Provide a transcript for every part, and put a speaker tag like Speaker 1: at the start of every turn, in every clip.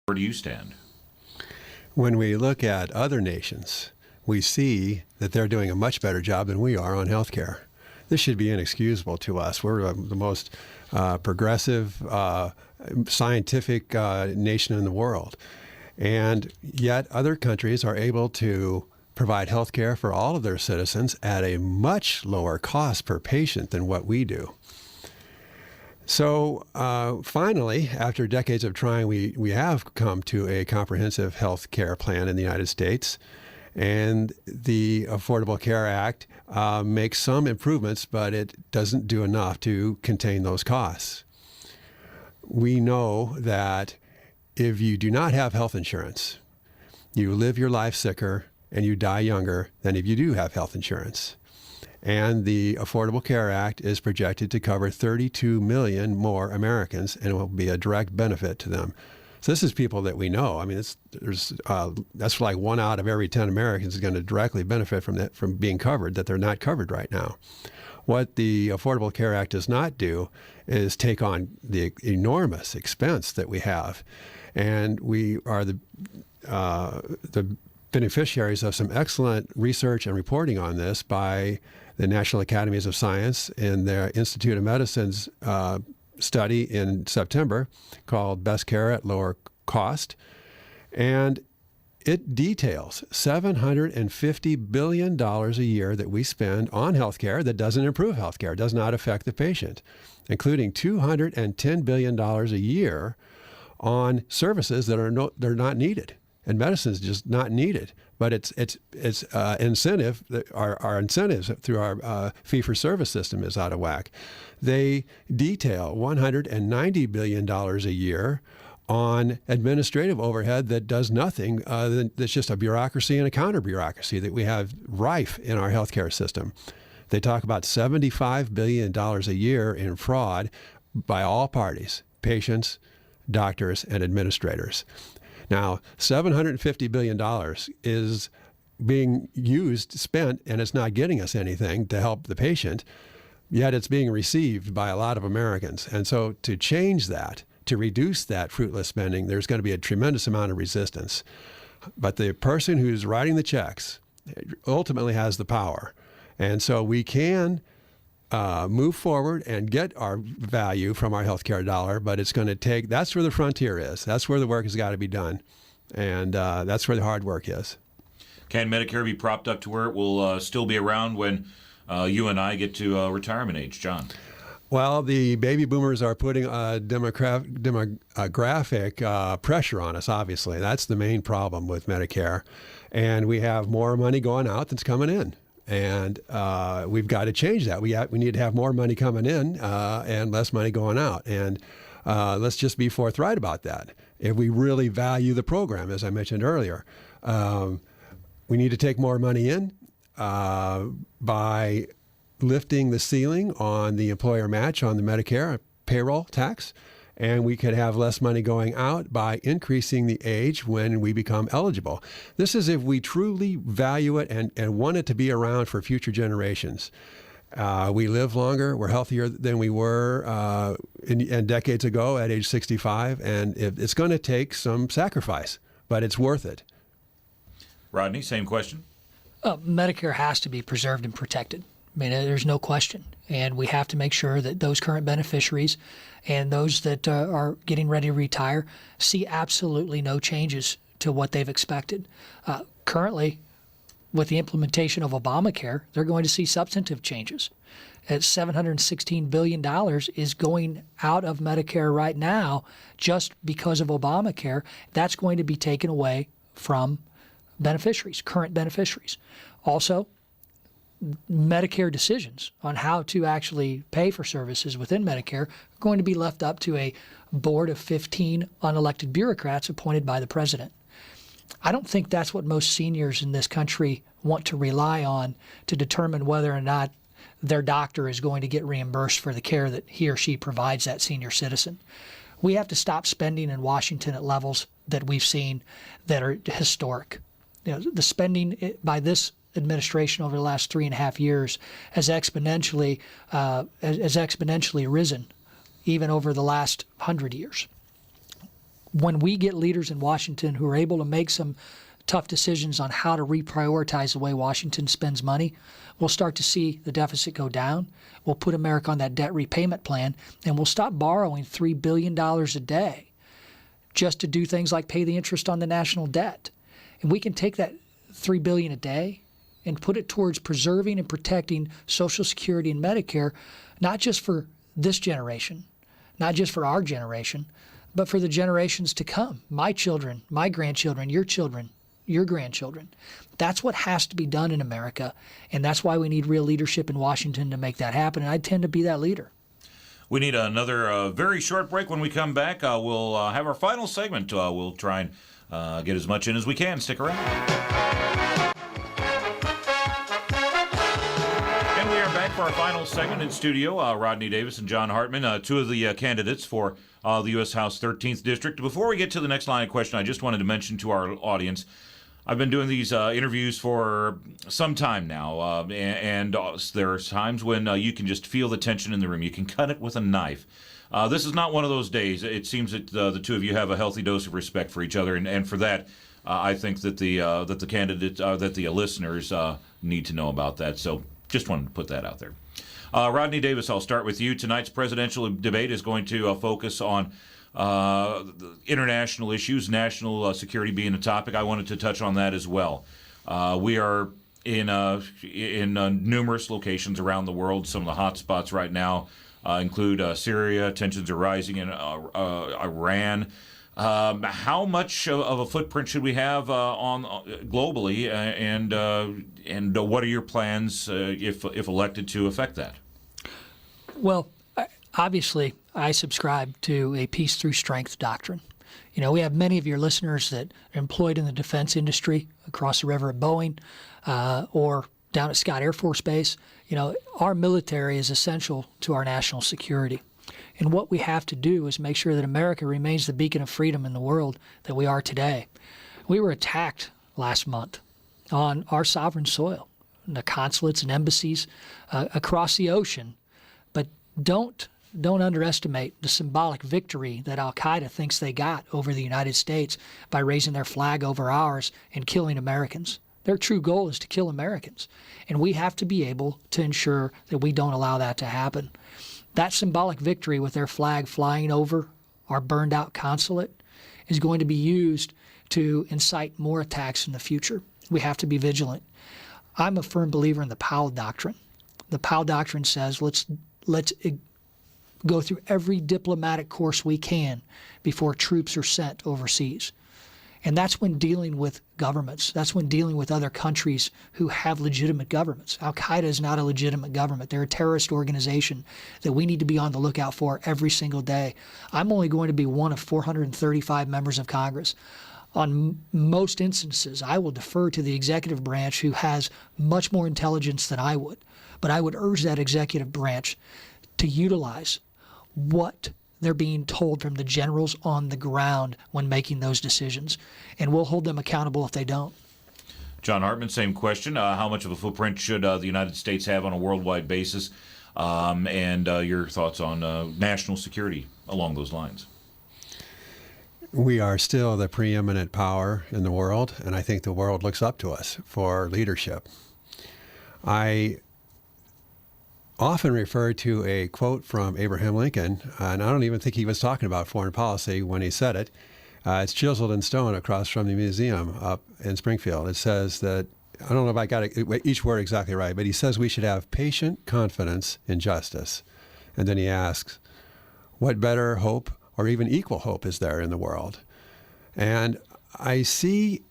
Speaker 1: Where do you stand?
Speaker 2: When we look at other nations, we see that they're doing a much better job than we are on health care. This should be inexcusable to us. We're the most progressive, scientific nation in the world. And yet other countries are able to provide health care for all of their citizens at a much lower cost per patient than what we do. So finally, after decades of trying, we have come to a comprehensive health care plan in the United States. And the Affordable Care Act makes some improvements, but it doesn't do enough to contain those costs. We know that if you do not have health insurance, you live your life sicker and you die younger than if you do have health insurance. And the Affordable Care Act is projected to cover 32 million more Americans, and it will be a direct benefit to them. So this is people that we know. I mean, that's like 1 out of every 10 Americans is going to directly benefit from being covered, that they're not covered right now. What the Affordable Care Act does not do is take on the enormous expense that we have. And we are the beneficiaries of some excellent research and reporting on this by the National Academies of Science in their Institute of Medicine's study in September called Best Care at Lower Cost. And it details $750 billion a year that we spend on healthcare that doesn't improve healthcare, does not affect the patient, including $210 billion a year on services that they're not needed. And medicine is just not needed. But it's incentive. Our incentives through our fee-for-service system is out of whack. They detail $190 billion a year on administrative overhead that does nothing. That's just a bureaucracy and a counter-bureaucracy that we have rife in our healthcare system. They talk about $75 billion a year in fraud by all parties, patients, doctors, and administrators. Now, $750 billion is being spent, and it's not getting us anything to help the patient, yet it's being received by a lot of Americans. And so to change that, to reduce that fruitless spending, there's going to be a tremendous amount of resistance. But the person who's writing the checks ultimately has the power. And so we can move forward and get our value from our healthcare dollar, but it's going to take, that's where the frontier is. That's where the work has got to be done. And that's where the hard work is.
Speaker 1: Can Medicare be propped up to where it will still be around when you and I get to retirement age, John?
Speaker 2: Well, the baby boomers are putting demographic pressure on us, obviously. That's the main problem with Medicare. And we have more money going out than's coming in. And we've got to change that. We need to have more money coming in and less money going out. And let's just be forthright about that. If we really value the program, as I mentioned earlier, we need to take more money in by lifting the ceiling on the employer match on the Medicare payroll tax. And we could have less money going out by increasing the age when we become eligible. This is if we truly value it and want it to be around for future generations. We live longer, we're healthier than we were in decades ago at age 65, and it's going to take some sacrifice, but it's worth it.
Speaker 1: Rodney, same question.
Speaker 3: Medicare has to be preserved and protected. I mean, there's no question. And we have to make sure that those current beneficiaries and those that are getting ready to retire see absolutely no changes to what they've expected. Currently, with the implementation of Obamacare, they're going to see substantive changes. $716 billion is going out of Medicare right now just because of Obamacare. That's going to be taken away from beneficiaries, current beneficiaries. Also, Medicare decisions on how to actually pay for services within Medicare are going to be left up to a board of 15 unelected bureaucrats appointed by the president. I don't think that's what most seniors in this country want to rely on to determine whether or not their doctor is going to get reimbursed for the care that he or she provides that senior citizen. We have to stop spending in Washington at levels that we've seen that are historic. You know, the spending by this administration over the last 3.5 years has exponentially risen, even over the last 100 years. when we get leaders in Washington who are able to make some tough decisions on how to reprioritize the way Washington spends money, we'll start to see the deficit go down. We'll put America on that debt repayment plan, and we'll stop borrowing $3 billion a day just to do things like pay the interest on the national debt. And we can take that $3 billion a day and put it towards preserving and protecting Social Security and Medicare, not just for this generation, not just for our generation, but for the generations to come. My children, my grandchildren, your grandchildren. That's what has to be done in America, and that's why we need real leadership in Washington to make that happen, and I tend to be that leader.
Speaker 1: We need another very short break. When we come back, we'll have our final segment. We'll try and get as much in as we can. Stick around. And we are back for our final segment in studio. Rodney Davis and John Hartman, two of the candidates for the U.S. House 13th District. Before we get to the next line of question, I just wanted to mention to our audience, I've been doing these interviews for some time now, and there are times when you can just feel the tension in the room. You can cut it with a knife. This is not one of those days. It seems that the two of you have a healthy dose of respect for each other, and for that, I think that the candidates, that the listeners need to know about that. So just wanted to put that out there. Rodney Davis, I'll start with you. Tonight's presidential debate is going to focus on international issues, national security being a topic. I wanted to touch on that as well. We are in numerous locations around the world. Some of the hot spots right now include Syria. Tensions are rising in Iran. How much of a footprint should we have on globally, and what are your plans if elected to affect that?
Speaker 3: Well, obviously, I subscribe to a peace through strength doctrine. You know, we have many of your listeners that are employed in the defense industry across the river at Boeing or down at Scott Air Force Base. You know, our military is essential to our national security. And what we have to do is make sure that America remains the beacon of freedom in the world that we are today. We were attacked last month on our sovereign soil, the consulates and embassies across the ocean. But don't underestimate the symbolic victory that al-Qaeda thinks they got over the United States by raising their flag over ours and killing Americans. Their true goal is to kill Americans. And we have to be able to ensure that we don't allow that to happen. That symbolic victory with their flag flying over our burned out consulate is going to be used to incite more attacks in the future. We have to be vigilant. I'm a firm believer in the Powell Doctrine. The Powell Doctrine says let's go through every diplomatic course we can before troops are sent overseas. And that's when dealing with governments. That's when dealing with other countries who have legitimate governments. Al-Qaeda is not a legitimate government. They're a terrorist organization that we need to be on the lookout for every single day. I'm only going to be one of 435 members of Congress. On most instances, I will defer to the executive branch, who has much more intelligence than I would. But I would urge that executive branch to utilize what they're being told from the generals on the ground when making those decisions. And we'll hold them accountable if they don't.
Speaker 1: John Hartman, same question. How much of a footprint should the United States have on a worldwide basis? And your thoughts on national security along those lines?
Speaker 2: We are still the preeminent power in the world, and I think the world looks up to us for leadership. I often refer to a quote from Abraham Lincoln, and I don't even think he was talking about foreign policy when he said it. It's chiseled in stone across from the museum up in Springfield. It says that, I don't know if I got each word exactly right, but he says we should have patient confidence in justice. And then he asks, what better hope or even equal hope is there in the world? And I see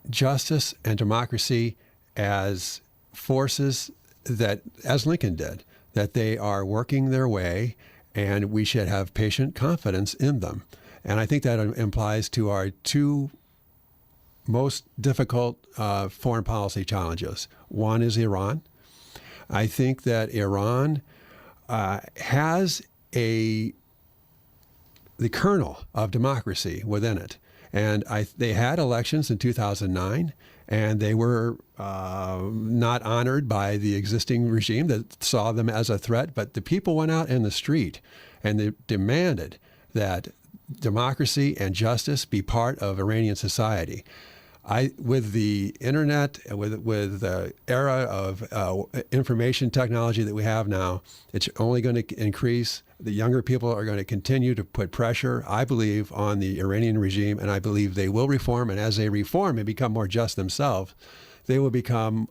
Speaker 2: justice and democracy as forces that, as Lincoln did, that they are working their way, and we should have patient confidence in them. And I think that implies to our two most difficult foreign policy challenges. One is Iran. I think that Iran has the kernel of democracy within it. And they had elections in 2009, and they were not honored by the existing regime that saw them as a threat. But the people went out in the street, and they demanded that democracy and justice be part of Iranian society. With the internet, with the era of information technology that we have now, it's only going to increase. The younger people are going to continue to put pressure, I believe, on the Iranian regime, and I believe they will reform. And as they reform and become more just themselves, they will become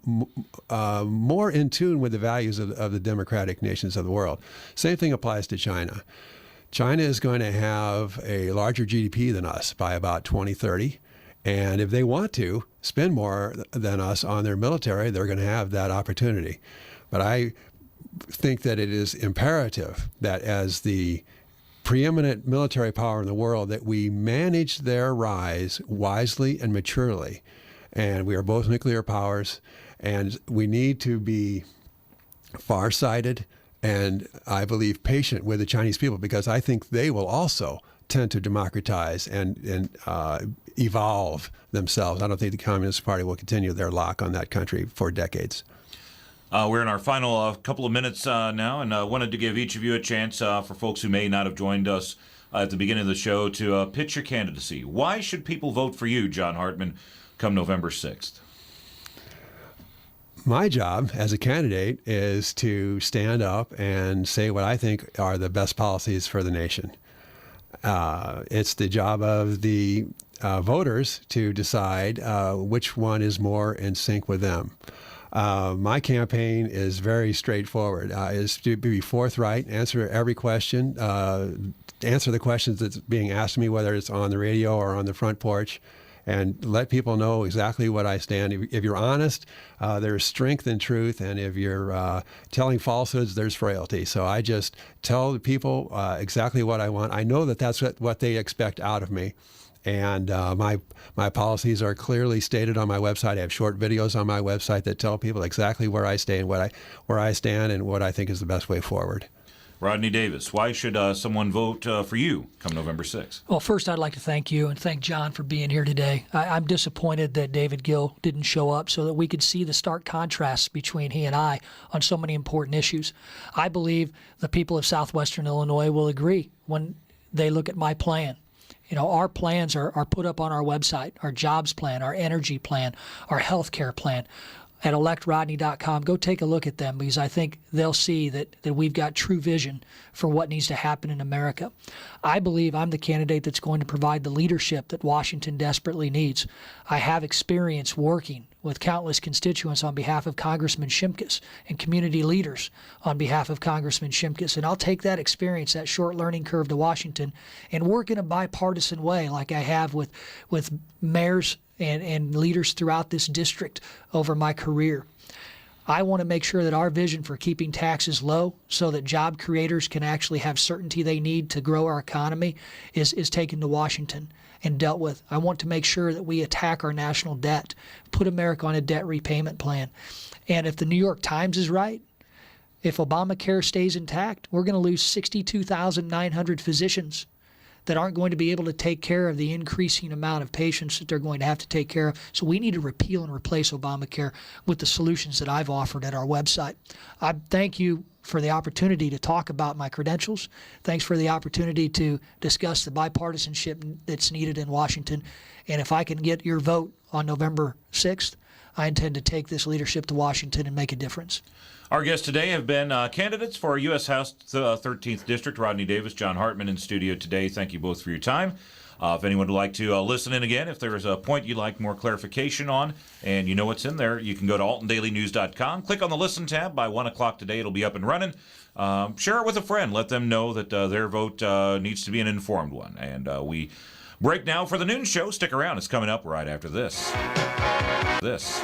Speaker 2: more in tune with the values of the democratic nations of the world. Same thing applies to China. China is going to have a larger GDP than us by about 2030. And if they want to spend more than us on their military, they're going to have that opportunity. But I think that it is imperative that as the preeminent military power in the world, that we manage their rise wisely and maturely. And we are both nuclear powers, and we need to be farsighted and, I believe, patient with the Chinese people, because I think they will also tend to democratize and evolve themselves. I don't think the Communist Party will continue their lock on that country for decades.
Speaker 1: We're in our final couple of minutes now, and wanted to give each of you a chance, for folks who may not have joined us at the beginning of the show, to pitch your candidacy. Why should people vote for you, John Hartman, come November 6th?
Speaker 2: My job as a candidate is to stand up and say what I think are the best policies for the nation. It's the job of the voters to decide which one is more in sync with them. My campaign is very straightforward. Is to be forthright, answer every question, answer the questions that's being asked of me, whether it's on the radio or on the front porch, and let people know exactly what I stand. If you're honest, there's strength in truth, and if you're telling falsehoods, there's frailty. So I just tell the people exactly what I want. I know that that's what they expect out of me. And my policies are clearly stated on my website. I have short videos on my website that tell people exactly where I stay and where I stand and what I think is the best way forward.
Speaker 1: Rodney Davis, why should someone vote for you come November 6th?
Speaker 3: Well, first, I'd like to thank you and thank John for being here today. I'm disappointed that David Gill didn't show up so that we could see the stark contrasts between he and I on so many important issues. I believe the people of southwestern Illinois will agree when they look at my plan. You know, our plans are put up on our website, our jobs plan, our energy plan, our health care plan. At electrodney.com, go take a look at them, because I think they'll see that we've got true vision for what needs to happen in America. I believe I'm the candidate that's going to provide the leadership that Washington desperately needs. I have experience working with countless constituents on behalf of Congressman Shimkus and community leaders on behalf of Congressman Shimkus. And I'll take that experience, that short learning curve to Washington, and work in a bipartisan way like I have with mayors and leaders throughout this district over my career. I want to make sure that our vision for keeping taxes low so that job creators can actually have certainty they need to grow our economy is taken to Washington and dealt with. I want to make sure that we attack our national debt, put America on a debt repayment plan. And if the New York Times is right, if Obamacare stays intact, we're going to lose 62,900 physicians that aren't going to be able to take care of the increasing amount of patients that they're going to have to take care of. So we need to repeal and replace Obamacare with the solutions that I've offered at our website. I thank you for the opportunity to talk about my credentials. Thanks for the opportunity to discuss the bipartisanship that's needed in Washington. And if I can get your vote on November 6th, I intend to take this leadership to Washington and make a difference.
Speaker 1: Our guests today have been candidates for U.S. House 13th District, Rodney Davis, John Hartman in studio today. Thank you both for your time. If anyone would like to listen in again, if there is a point you'd like more clarification on and you know what's in there, you can go to altondailynews.com, click on the Listen tab. By 1 o'clock today, it'll be up and running. Share it with a friend. Let them know that their vote needs to be an informed one. And we break now for the noon show. Stick around. It's coming up right after this. This.